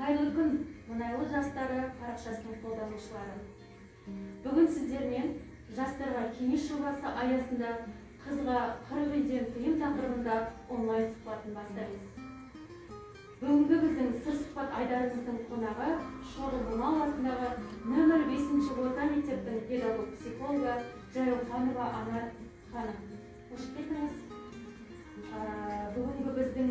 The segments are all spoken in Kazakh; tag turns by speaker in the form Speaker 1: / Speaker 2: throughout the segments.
Speaker 1: Қайырлы күн, мұнайлы жастары парақшасының қолданушылары. Бүгін сіздермен жастарға кеңес жобасы аясында қызға 40 үйден тыйым тақырыбында онлайн сұхбатын бастаймыз. Бүгінгі біздің сыр сұхбат айдарымыздың қонағы Шоры Мұнал атындағы нөмір 5-ші орта мектептің педагог психологы Жайылханова Анар ханым. Қош келдіңіз. Бүгінгі біздің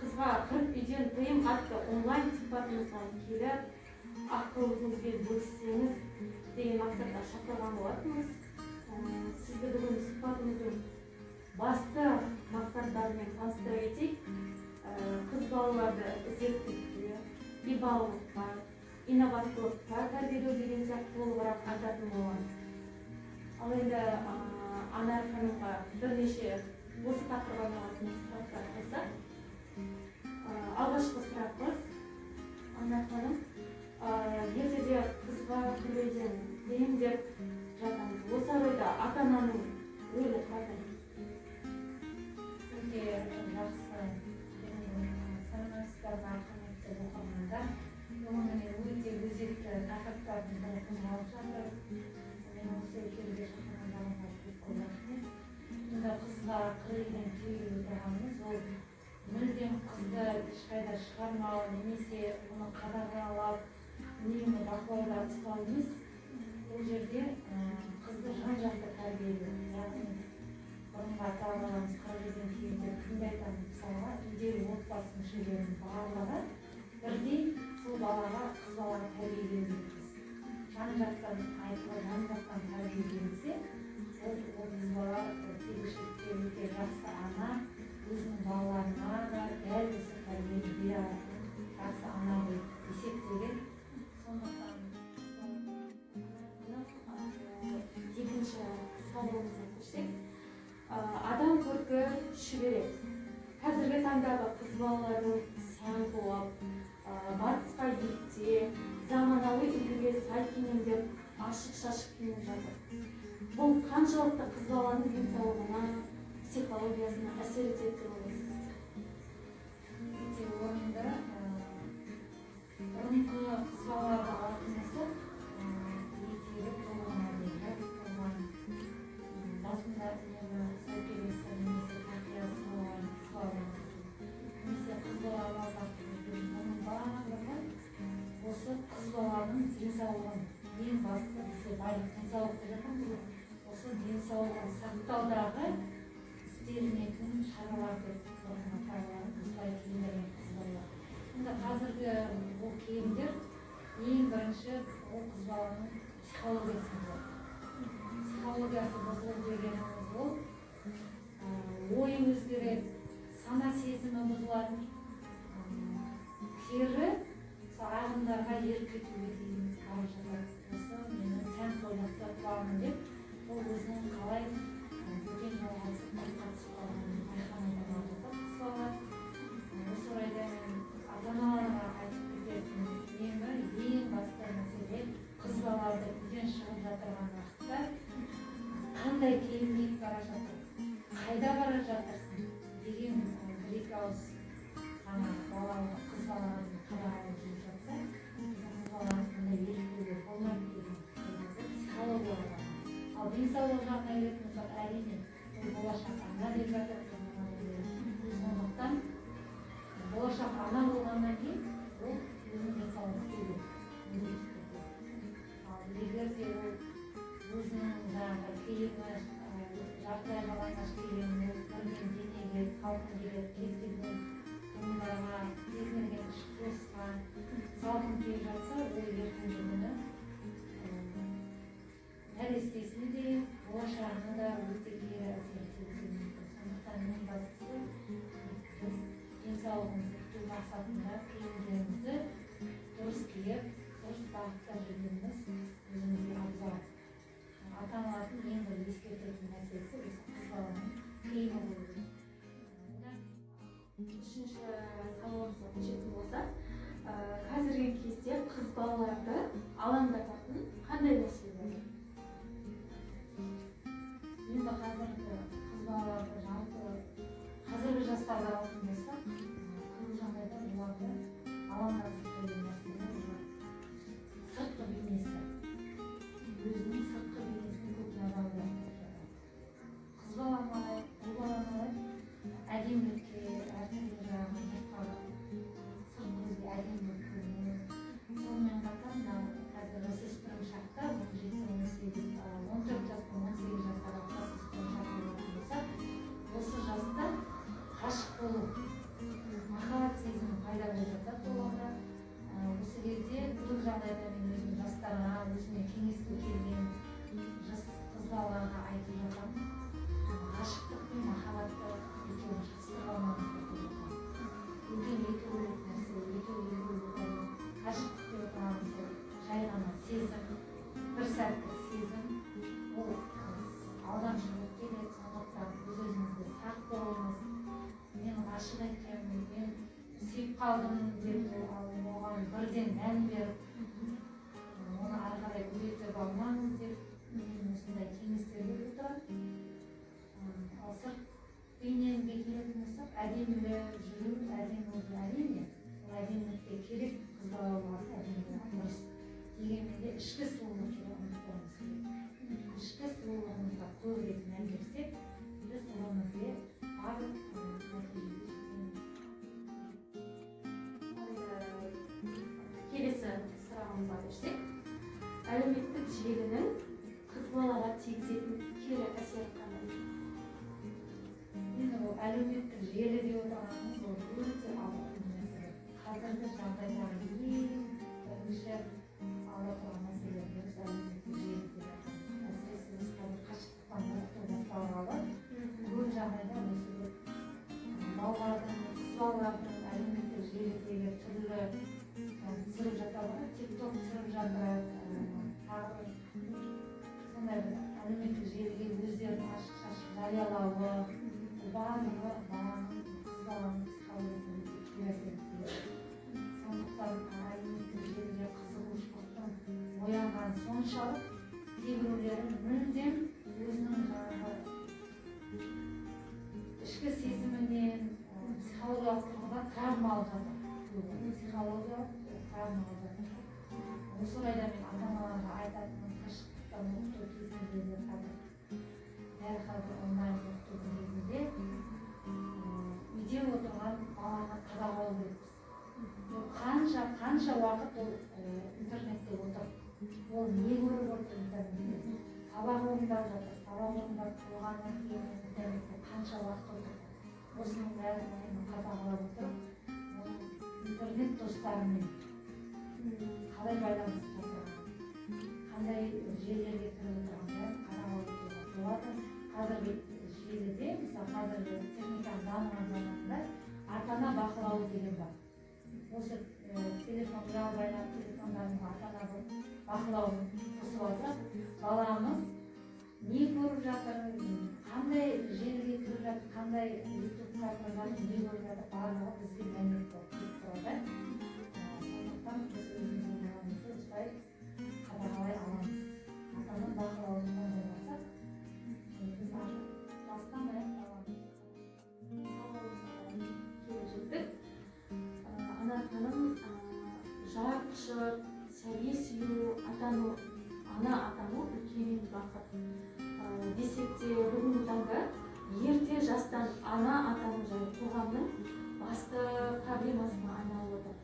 Speaker 1: қызға 40 үйден тыйым атты онлайн сұхбатымызға келіп ақылыңызбен бөліссеңіз деген мақсатта шақырған болатынбыз. Сізді бүгін сұхбатымыздың басты мақсаттарымен таныстыра кетейік. Қыз балаларды ізеттілікке, ибалылыққа, инноваторлыққа тәрбиелеу деген сияқты толығырақ айтатын боламыз. Ал енді Анар ханымға бірнеше осы тақырыбына арналған сұрақтар қойсақ. Алғашқы сұрағымыз, Анар ханым, ертеде қызға 40 үйден тыйым деп жатамыз. Осы орайда ата-ананың рөлі қандай?
Speaker 2: Өте жақсы санамасыздарға ақылметті оқырмандар. Бүгін өте өзекті тақырыптардың бірі қозғалып жатыр. Мен осы келуге шақырғандарыңызға көп рахмет. Мұнда қызға 40 үйден тыйым отырғанымыз, ол мүлдем қызды ешқайда шығармау немесе оны қадағалап, үнемі бақылауда ұстау емес. Бұл жерде қызды жан-жақты тәрбиелеу, яғни бұрынғы ата-аналарымыз 40 үйден тыйым деп кімді айтамыз, мысалға үйдегі отбасы мүшелерінің барлығы бірдей сол балаға, қыз балаға тәрбиеленеміз. Жан-жақтан айтылып, жан-жақтан тәрбиеленсе, ол қыз бала келешекте өте жақсы ана, өзінің балаларына да дәл осы тәрбиені бере алатын жақсы ана болып есептелген. Сондықтан
Speaker 1: екінші сауалымызға көшсек, адам көркі шүберек. Қазіргі таңдағы қыз балалардың сан болып, батысқа елікте, заманауи үлгіге сай киініп, ашық-шашық киініп жатыр. Бұл қаншалықты қыз баланың денсаулығына, психологиясына әсер етеді деп ойлайсыз?
Speaker 2: Өте орынды. Бұрынғы қыз балаларға алатын болсақ, етегі толығына дейін болған. Басында сол келесі немесе тақиясы болған қыз балалар. Немесе қыз балаларға оның барлығы осы қыз баланың денсаулығын ең басты бізде барлық денсаулық деп жатамыз. Осы денсаулығын сақтаудағы істелінетін шаралар деп бұрынғы ата-аналарымыз осылай киіндірген қыз балалар. Енді қазіргі бұл киімдер ең бірінші ол қыз баланың психологиясын бұзады. Психологиясы бұзылып дегеніміз ол ойы өзгереді, сана сезімі бұзылады, кері ағымдарға еріп кетуге дейін барып жатады. Осы мені сән тойлатып құлағым деп, ол өзінің қалай бөтен жалғасып қатысып қалғанын байқамай барып жатады қыз бала. Осы орайда мен ата-аналарға айтып кететін ең басты мәселе қыз балаларды үйден шығып жатырған уақытта қандай киініп бара жатыр, қайда бара жатырсың деген бір-екі ауыз ғана қыз баланың қадағалап жүріп жатса, қыз баланың қандай еркелер болмайды деген психология бар. Ал денсаулық жағына келетін болсақ, әрине бұл болашақ ана деп жатыр. Сондықтан болашақ ана болғаннан кейін ол өзінің денсаулығын түзейді. Ал егер де ол өзінің жаңағы киімі, жартылай жалаңаш киімі, көрген денеге қалқын келеді, кез келген бұйымдарға, кез келген шықпасқа салқын келіп жатса, ол ертеңгі күні нәрестесіне де, болашағына да өте кері әсер етуі мүмкін. Сондықтан ең бастысы біз денсаулығымызды күту мақсатында киімдерімізді дұрыс киіп, дұрыс бағытта жүргеніміз өзімізге абзал. Ата-аналардың ең бір ескертетін мәселесі біз қыз баланың киімі болуы.
Speaker 1: Үшінші сауалымызға көшетін болсақ, қазіргі кезде қыз балаларды алаңдататын қандай мәселелер бар?
Speaker 2: Енді қазіргі қыз балаларды жалпы қазіргі жастарды алатын болсақ, көп жағдайда оларды алаңдатып көп жағдайда мен өзім жастарға, өзіме кеңеске келген жас қыз балаларға айтып жатамын. Ғашықтық пен махаббатты екеуін шатастыра алмаңыздар деп жатамын. Үлкен өте бөлек нәрсе, өте бөлек. Ғашықтық деп отырғанымыз ол жай ғана сезім, бір сәттік сезім. Ол алдамшылық келеді, сондықтан өз-өзіңізге сақ болыңыз. Мен ғашық екенмін, мен сүйіп қалдым деп оған бірден мән беріп, оны ары қарай үйретіп алмаңыз деп мен осындай кеңестер беріп отырамын. Ал сырт бейнеге келетін болсақ, әдемі жүру, әдемі әрине, ол әдемілікке керек, қыз балаларға әдемілік дұрыс. Дегенмен де ішкі сұлулық жайлы ұмытпауымыз керек. Ішкі сұлулығымызға көбірек мән берсек, біз өмірде барлық нәтижеге
Speaker 1: келесі сұрағымызға көшсек, әлеуметтік желінің қыз балаға тигізетін кері әсері қандай?
Speaker 2: Енді ол әлеуметтік желі деп отырғанымыз ол өте ауыр мәселе. Қазіргі жағдайдағы ең бірінші алып тұрған мәселелер осы әлеуметтік желі деп жатырмыз. Әсіресе біз қазір қашықтықтан оқыту басталғалы көп жағдайда осы балалардың, қыз балалардың әлеуметтік желідегі түрлі түсіріп жатады, тикток түсіріп жатыр, тағы сондай бір әлеуметтік желіге өздерін ашық-шашық жариялауы, барлығы баланың, қыз баланың психологиясына кері әсер етеді. Сондықтан әлеуметтік желіге қызығушылықтың оянғаны соншалық, кейбіреулері мүлдем өзінің жаңағы ішкі сезімінен психологиялық тұрғыдан травма алып жатыр. Психологиялық травма алып жатыр. Осы орайда мен ата-аналарға айтатыным, қашықтықтан оқыту кезінде де дәл қазір онлайн оқытудың кезінде үйде отырған баланы қадағалау керекпіз. Қанша уақыт ол интернетте отыр, ол не көріп отыр интернетте, сабақ орындап жатыр, сабақ орындап болғаннан кейін интернетте қанша уақыт отыр. Осының бәрін қадағалап отырып, интернет достарымен қалай байланысып жатырғанын, қандай желілерге кіріп отырғандарын қадағалап отыруға болады. Қазіргі желіде, мысалы қазіргі техниканың дамыған заманында ата-ана бақылауы деген бар. Осы телефон, ұялы байланыс телефондардың ата-ана бақылауын қосып алсақ, баламыз не көріп жатыр, қандай желіге кіріп жатыр, қандай YouTube карталарын не көріп жатыр, барлығы бізге мәлімет болып тұрады. Сондықтан біз өзіміздің баламызды осылай қадағалай аламыз. Ата-ана бақылауын қолданбасақ, біз бастан аяқ аламыз.
Speaker 1: Келіп жеттік. Ана ханым, жар-құшыр, сәби сүю, ана атану үлкен бақыт. Десек те бүгінгі таңда ерте жастан ана атану жайлы қоғамның басты проблемасына айналып отыр.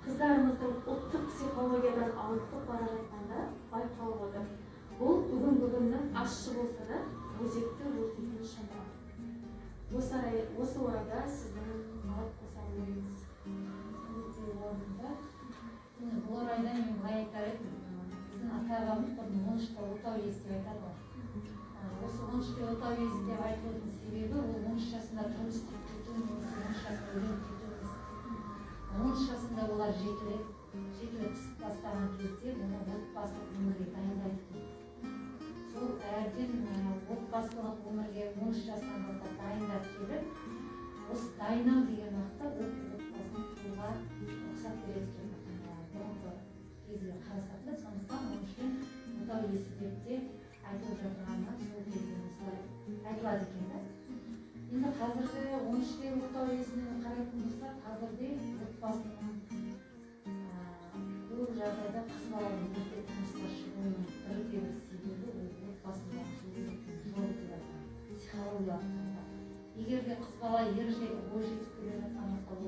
Speaker 1: Қыздарымыздың ұлттық психологиядан ауытқып бара жатқанда байқалып отыр. Бұл бүгінгі күннің ащы болса да өзекті өртейтін шындық. Осы орайда сіздің алып қоса ойыңыз?
Speaker 2: Бұл орайда мен былай айтар едім, біздің ата-бабамыз бұрын 13-те отау иесі деп айтады ғой. Осы 13-те отау иесі деп айтудың себебі ол 13 жасында тұрмыс істеп кету, 13 жасында үйленіп кету. 13 жасында олар жетіліп пісіп бастаған кезде оны отбасылық өмірге дайындайды. Сол әрден отбасылық өмірге 13 жасынан бастап дайындап келіп, осы дайындау деген уақытта отбасын құруға рұқсат береді екен. Бұрынғы кезде қарасақ, сондықтан 13-тен отау иесі деп те айтылып жатырғаннан сол кезде осылай айтылады екен. Енді қазіргі 13-те отау иесіне қарайтын болсақ, қазірде отбасының көп жағдайда қыз баланың ерте тұрмысқа шығуының бірге бір себебі ол отбасындағы жолы психологиялық. Егер де қыз бала ой жетіп келе жатқан болса, ол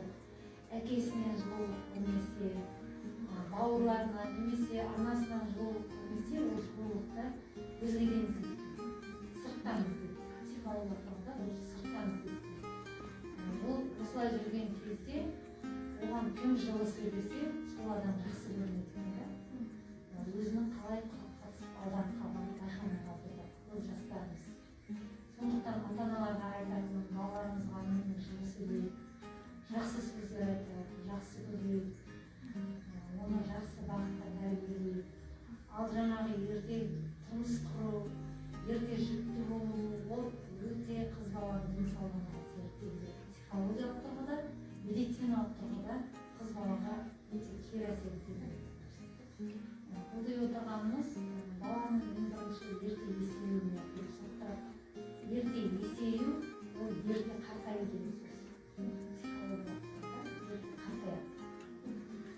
Speaker 2: әкесінен жылу көрмесе, бауырларынан немесе анасынан жылу көрмесе, ол жылулықты өзгеден іздейді, сырттан іздейді. Психологиялық тұрғыда ол сырттан іздейді. Ол осылай жүрген кезде оған кім жылы сөйлесе сол адам жақсы көрінеді екен да. Өзінің қалай қатысып алданып қалғанын байқамай қалды көп жастарымыз. Сондықтан ата-аналарға айтатыным, балаларыңызға үнемі жылы сөйлейік, жақсы сөздер айтайық, жақсы көрейік, оны жақсы бағытта тәрбиелейік. Ал жаңағы ерте тұрмыс құру, ерте жүкті болу, ол өте қыз баланың денсаулығына әсер етеді. Психологиялық тұрғыда, медициналық тұрғыда қыз балаға өте кері әсер етеді. Бұл деп отырғанымыз баланың ең бірінші ерте есеюіне рұқсаттар. Ерте есею ол ерте қартаю деген сөз. Психологиялық тұрғыда ерте қартаяды.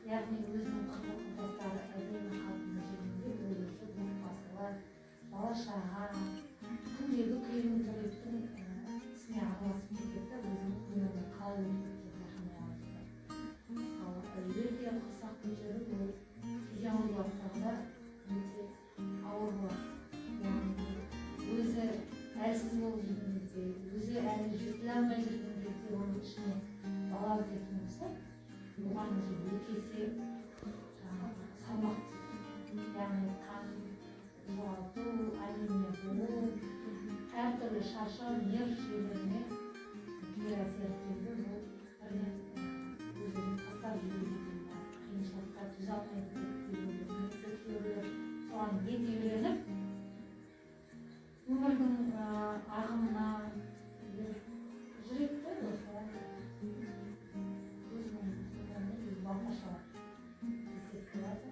Speaker 2: Яғни өзінің құрбы-құрдастары әдемі қалпына жүргенде ол өзі отбасылар, бала-шаға, күндегі күйеуін тірліктің ісіне араласып кетеді, өзінің өмірін қалай өтеді деп байқамай қалады. Ал ерте құрсақ көтеру ол физиологиялық тұрғыда өте ауыр болады. Яғни өзі әлсіз болып жүрген кезде, өзі әлі жетіле алмай жүрген кезде оның ішіне бала өтетін болса, оған уже екі есе салмақ түседі. Яғни қан жоғалту, анемия болу, әртүрлі шаршау, нерв жүйелеріне кері әсер етеді. Бұл бірден өзін тастап жіберетін қиыншылыққа төзе алмайды деп кейбіреулер соған бет үйреніп, өмірдің ағымына жүреді ғой осылай. Өзінің өміріне балқашалап есеп болады.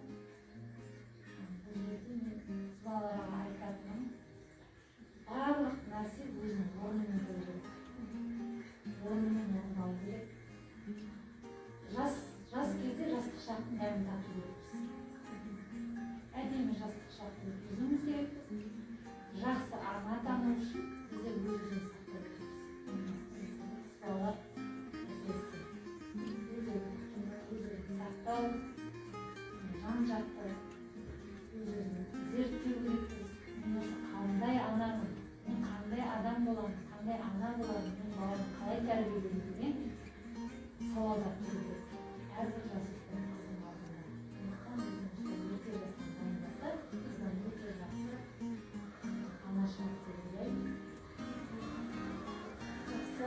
Speaker 2: Бұл жерде мен қыз балаларға айтатыным, барлық нәрсе өзінің орнымен болу керек. Орнымен орын алу керек. Жас кезде жастық шақтың дәмін тату керекпіз. Әдемі жастық шақты өткізуіміз керекпіз. Жақсы ана тану үшін бізде өз-өзімізді сақтау керекпіз. Балалар әсіресе өз-өзін сақтау, жан-жақты өз-өзін зерттеу керекпіз. Мен осы қандай анамын, мен қандай адам боламын, қандай ана боламын, мен баланы қалай тәрбиелеймін деген сауалдар қою керек. Әрбір жасөспірім қыздың алдында. Сондықтан өзімізді өте жастан дайындаса, қыздан өте жақсы анашылық деп ойлаймын.
Speaker 1: Жақсы,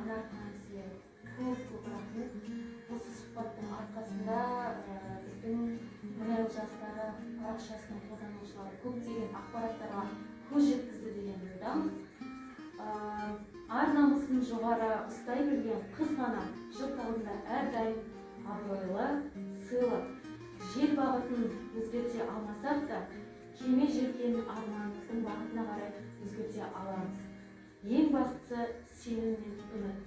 Speaker 1: Анар ханым, сізге көп рахмет. Осы сұхбаттың арқасында біздің мұнайлы жастары парақшасының қолданушылары көптеген ақпараттарға көз жеткізді деген ойдамыз. Ар намысын жоғары ұстай білген қыз ғана жұрт алдында әрдайым абыройлы, сыйлы. Жел бағытын өзгерте алмасақ та, кеме желкенін арманымыздың бағытына қарай өзгерте аламыз. Ең бастысы сенім мен үміт.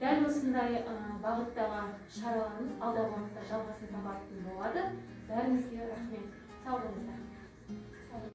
Speaker 1: Дәл осындай бағыттағы шараларымыз алдағы уақытта жалғасын табатын болады. Бәріңізге рахмет. Сау болыңыздар.